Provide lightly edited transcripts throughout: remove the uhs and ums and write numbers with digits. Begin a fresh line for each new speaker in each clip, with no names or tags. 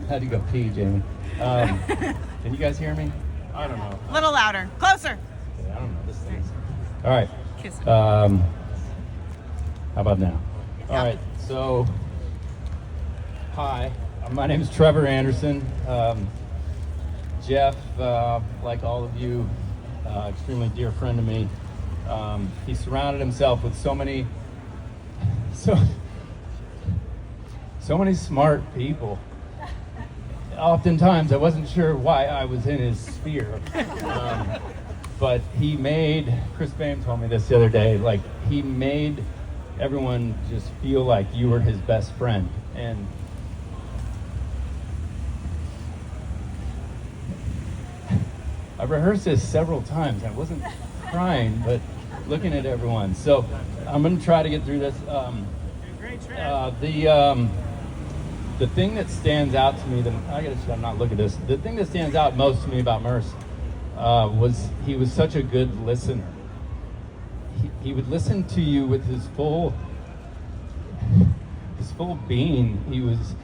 Had to go pee, Jamie. Can you guys hear me? I don't know.
A little louder. Closer.
I don't know. This thing's... All right.
Kiss it.
How about now? All right. So, hi. My name is Trevor Anderson. Jeff, like all of you, extremely dear friend to me. He surrounded himself with so many smart people. Oftentimes, I wasn't sure why I was in his sphere. But he made, Chris Bame told me this the other day, like he made everyone just feel like you were his best friend. And I've rehearsed this several times. I wasn't crying, but looking at everyone. So I'm going to try to get through this. The thing that stands out to me, I'm not looking at this. The thing that stands out most to me about Mercer was he was such a good listener. He would listen to you with his full being. He was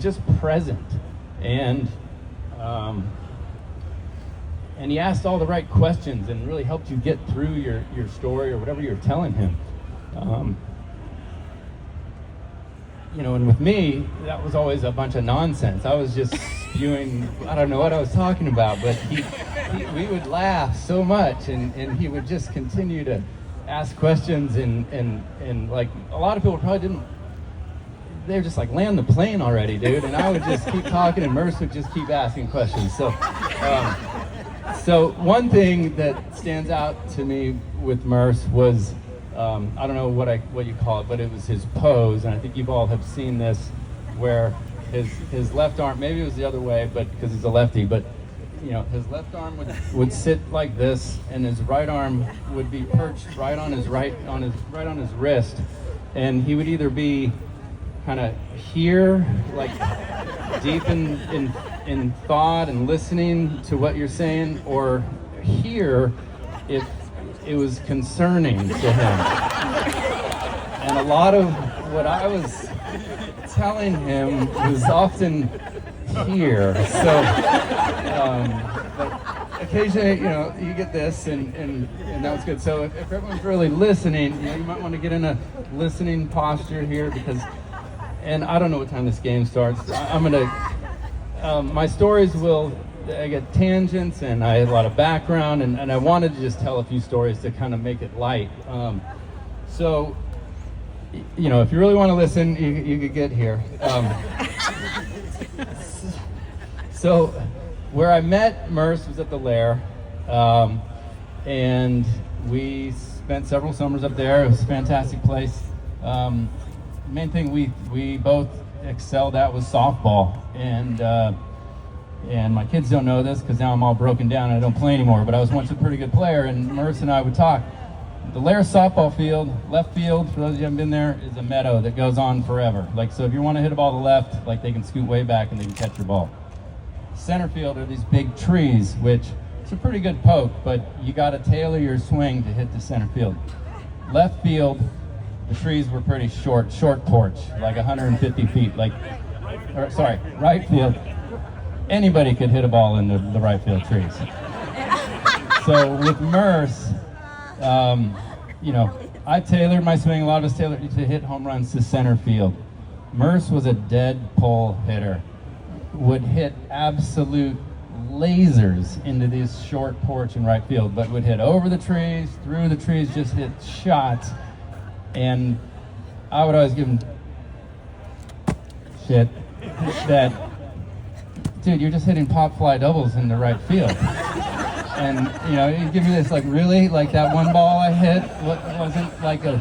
just present, and he asked all the right questions and really helped you get through your story or whatever you're telling him. And with me, that was always a bunch of nonsense. I was just spewing, I don't know what I was talking about, but we would laugh so much, and he would just continue to ask questions, and like a lot of people probably didn't, they were just like, land the plane already, dude. And I would just keep talking, and Mercer would just keep asking questions. So one thing that stands out to me with Merce was, I don't know what you call it, but it was his pose, and I think you all have seen this, where his left arm, maybe it was the other way, but because he's a lefty, but his left arm would sit like this, and his right arm would be perched right on his wrist, and he would either be kind of here, like deep in thought and listening to what you're saying, or here if it was concerning to him. And a lot of what I was telling him was often here. So, but occasionally, you get this, and that was good. So if everyone's really listening, you might want to get in a listening posture here, because, and I don't know what time this game starts. I'm gonna, my stories I get tangents, and I had a lot of background, and I wanted to just tell a few stories to kind of make it light. So, if you really want to listen, you could get here. So, where I met Merce was at the Lair, and we spent several summers up there. It was a fantastic place. The main thing we both excelled at was softball, and my kids don't know this because now I'm all broken down and I don't play anymore, but I was once a pretty good player, and Merce and I would talk. The Lair softball field, left field, for those of you who haven't been there, is a meadow that goes on forever. Like, so if you want to hit a ball to the left, like, they can scoot way back and they can catch your ball. Center field are these big trees, which it's a pretty good poke, but you got to tailor your swing to hit the center field. Left field, the trees were pretty short porch, like 150 feet, right field. Anybody could hit a ball in the right field trees. So with Merce, I tailored my swing. A lot of us tailored to hit home runs to center field. Merce was a dead pull hitter. Would hit absolute lasers into this short porch in right field, but would hit over the trees, through the trees, just hit shots. And I would always give him shit that, dude, you're just hitting pop fly doubles in the right field. And, you give me this, like, really? Like, that one ball I hit wasn't like a,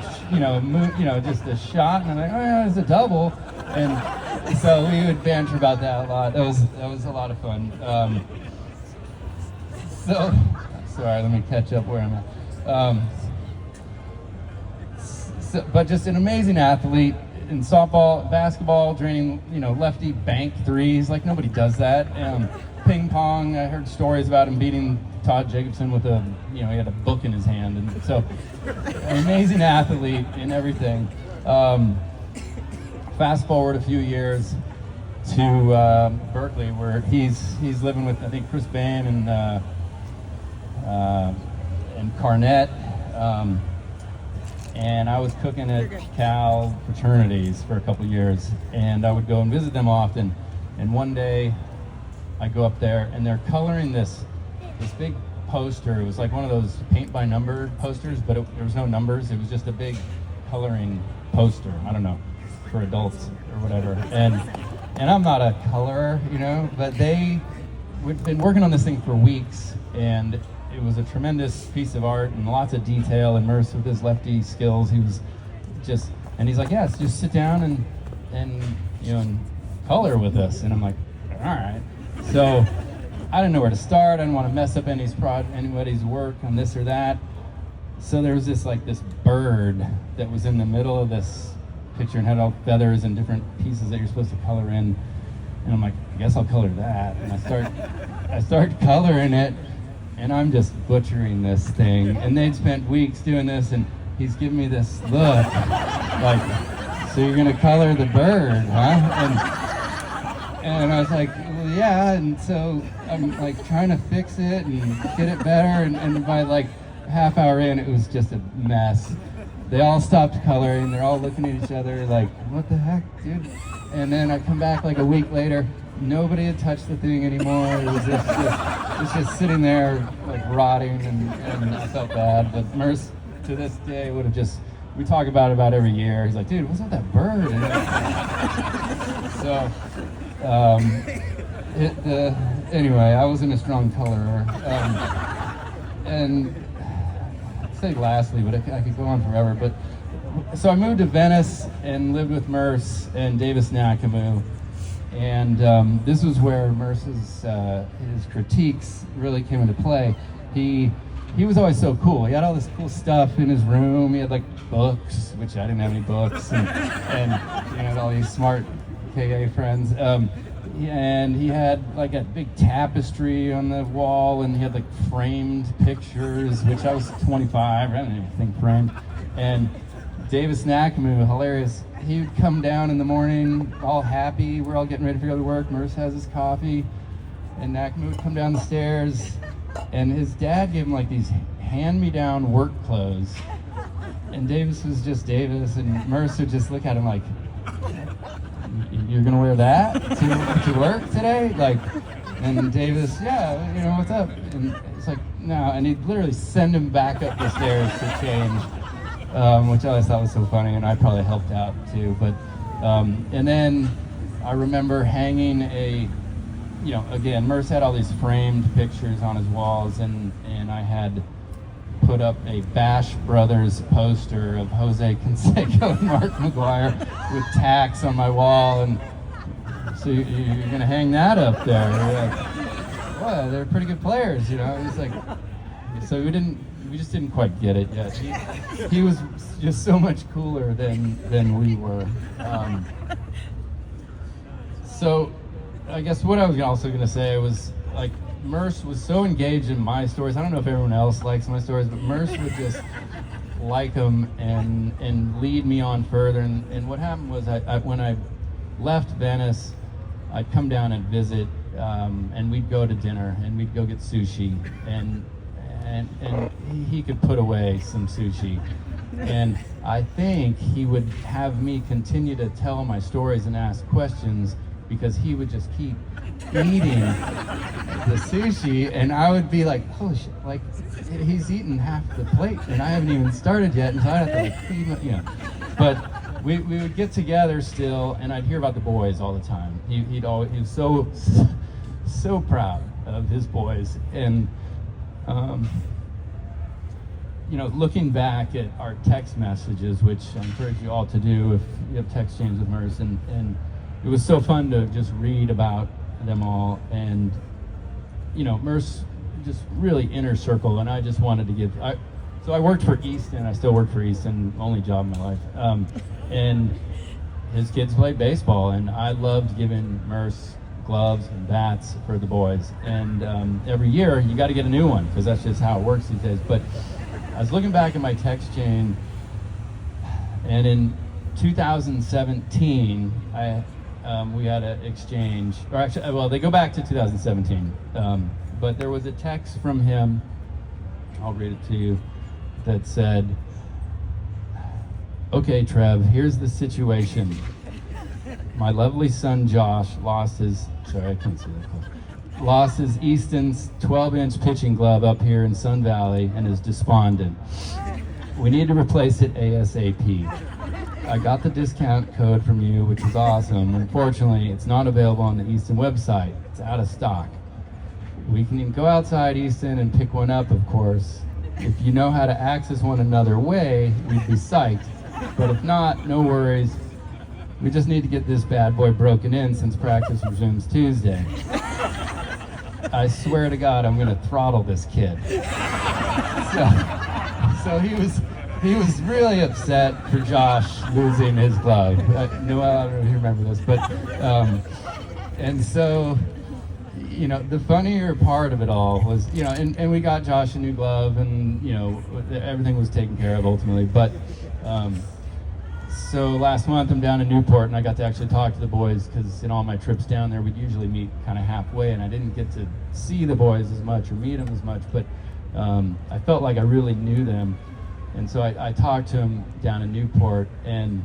just a shot? And I'm like, oh, yeah, it's a double. And so we would banter about that a lot. That was a lot of fun. Sorry, let me catch up where I'm at. But just an amazing athlete. In softball, basketball, draining, lefty bank threes, like nobody does that. Ping pong, I heard stories about him beating Todd Jacobson with he had a book in his hand, and so an amazing athlete in everything. fast forward a few years to Berkeley, where he's living with, I think, Chris Bain and Carnett, and I was cooking at Cal fraternities for a couple years, and I would go and visit them often. And one day, I go up there, and they're coloring this big poster. It was like one of those paint by number posters, but there was no numbers. It was just a big coloring poster. I don't know, for adults or whatever. And I'm not a colorer, but they'd been working on this thing for weeks, and it was a tremendous piece of art and lots of detail. And Mercer, with his lefty skills, he's like, yes, just sit down and color with us. And I'm like, all right. So I didn't know where to start. I didn't want to mess up anybody's work on this or that. So there was this bird that was in the middle of this picture and had all feathers and different pieces that you're supposed to color in. And I'm like, I guess I'll color that. And I start coloring it, and I'm just butchering this thing. And they'd spent weeks doing this, and he's giving me this look, like, so you're gonna color the bird, huh? And I was like, well, yeah. And so I'm like trying to fix it and get it better. And by like half hour in, it was just a mess. They all stopped coloring. They're all looking at each other like, what the heck, dude? And then I come back like a week later. Nobody had touched the thing anymore. It was just sitting there like rotting, and I felt bad. But Merce, to this day, would have we talk about it every year. He's like, dude, what's with that bird? So, anyway, I wasn't a strong colorer. And I'd say lastly, but I could go on forever. But so I moved to Venice and lived with Merce and Davis Nakamu. And this was where Merce's his critiques really came into play. He was always so cool. He had all this cool stuff in his room. He had like books, which I didn't have any books, and he had all these smart KA friends. And he had like a big tapestry on the wall, and he had like framed pictures, which I was 25, I didn't have anything framed. And Davis Nakamu, hilarious. He would come down in the morning, all happy. We're all getting ready to go to work. Merce has his coffee, and Nakamu would come down the stairs, and his dad gave him like these hand-me-down work clothes. And Davis was just Davis, and Merce would just look at him like, "You're gonna wear that to work today?" Like, and Davis, yeah, what's up? And it's like, no, and he'd literally send him back up the stairs to change. Which I always thought was so funny, and I probably helped out too. But and then I remember hanging again, Merce had all these framed pictures on his walls, and I had put up a Bash Brothers poster of Jose Canseco and Mark McGuire with tacks on my wall, and so you're gonna hang that up there? You're like, well, they're pretty good players, It's like, so we just didn't quite get it yet. He was just so much cooler than we were. So I guess what I was also going to say was, like, Merce was so engaged in my stories. I don't know if everyone else likes my stories, but Merce would just like them and lead me on further. And what happened was, when I left Venice, I'd come down and visit, and we'd go to dinner, and we'd go get sushi, and he could put away some sushi. And I think he would have me continue to tell my stories and ask questions, because he would just keep eating the sushi, and I would be like, holy shit, like, he's eaten half the plate, and I haven't even started yet, and so I'd have to like clean it, But we would get together still, and I'd hear about the boys all the time. He was so proud of his boys, and looking back at our text messages, which I encourage you all to do if you have text chains with Merce, and it was so fun to just read about them all. And Merce just really inner circle, and I just wanted to give. So I worked for Easton. I still work for Easton, only job in my life. And his kids played baseball, and I loved giving Merce gloves and bats for the boys. And every year you got to get a new one, because that's just how it works these days. But I was looking back at my text chain, and in 2017, we had an exchange, or actually, well, they go back to 2017, but there was a text from him, I'll read it to you, that said, "Okay, Trev, here's the situation. My lovely son Josh lost his Easton's 12-inch pitching glove up here in Sun Valley and is despondent. We need to replace it ASAP. I got the discount code from you, which was awesome. Unfortunately, it's not available on the Easton website. It's out of stock. We can go outside Easton and pick one up, of course. If you know how to access one another way, we'd be psyched. But if not, no worries. We just need to get this bad boy broken in since practice resumes Tuesday. I swear to God, I'm gonna throttle this kid." So he was really upset for Josh losing his glove. Noel, I don't know if you remember this, but and so, you know, the funnier part of it all was, you know, and we got Josh a new glove, and you know, everything was taken care of ultimately, but. So last month I'm down in Newport, and I got to actually talk to the boys, because in all my trips down there we'd usually meet kind of halfway, and I didn't get to see the boys as much or meet them as much, but I felt like I really knew them. And so I talked to them down in Newport, and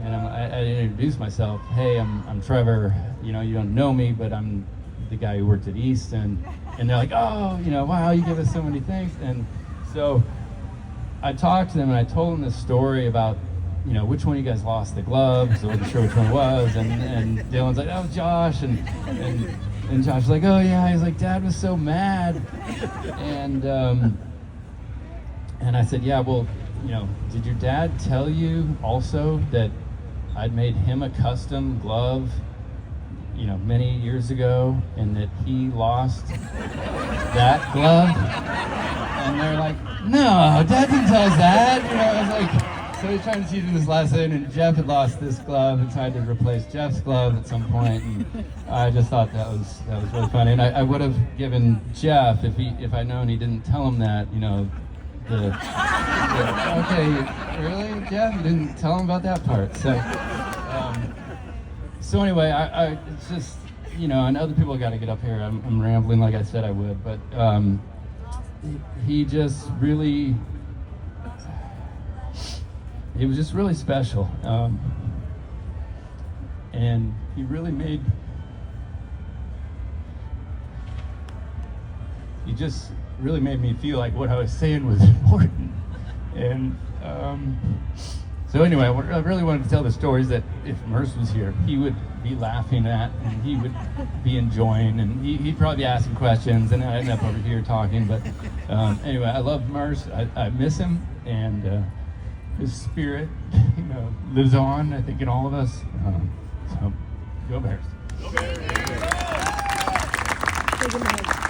I introduced myself. "Hey, I'm Trevor. You know, you don't know me, but I'm the guy who worked at Easton." And they're like, "Oh, you know, wow, you give us so many things." And so I talked to them, and I told them this story about, you know, which one of you guys lost the glove, because I wasn't sure which one it was, and Dylan's like, "Oh, Josh," and Josh's like, "Oh yeah," he's like, "Dad was so mad," and I said, "Yeah, well, you know, did your dad tell you also that I'd made him a custom glove, you know, many years ago, and that he lost that glove?" And they're like, "No, Dad didn't tell us that." You know, I was like, so he's trying to teach him this lesson, and Jeff had lost this glove and tried to replace Jeff's glove at some point, and I just thought that was really funny. And I would have given Jeff, if I'd known he didn't tell him that, you know, okay, really, Jeff? You didn't tell him about that part. So anyway, I it's just, you know, and other people got to get up here. I'm rambling like I said I would, but he just really. He was just really special, and he really just really made me feel like what I was saying was important. And so anyway, what I really wanted to tell the stories that if Mercer was here, he would be laughing at, and he would be enjoying, and he'd probably be asking questions, and I'd end up over here talking. But anyway, I love Mercer. I miss him, and his spirit, you know, lives on, I think, in all of us. So, go Bears. Go Bears.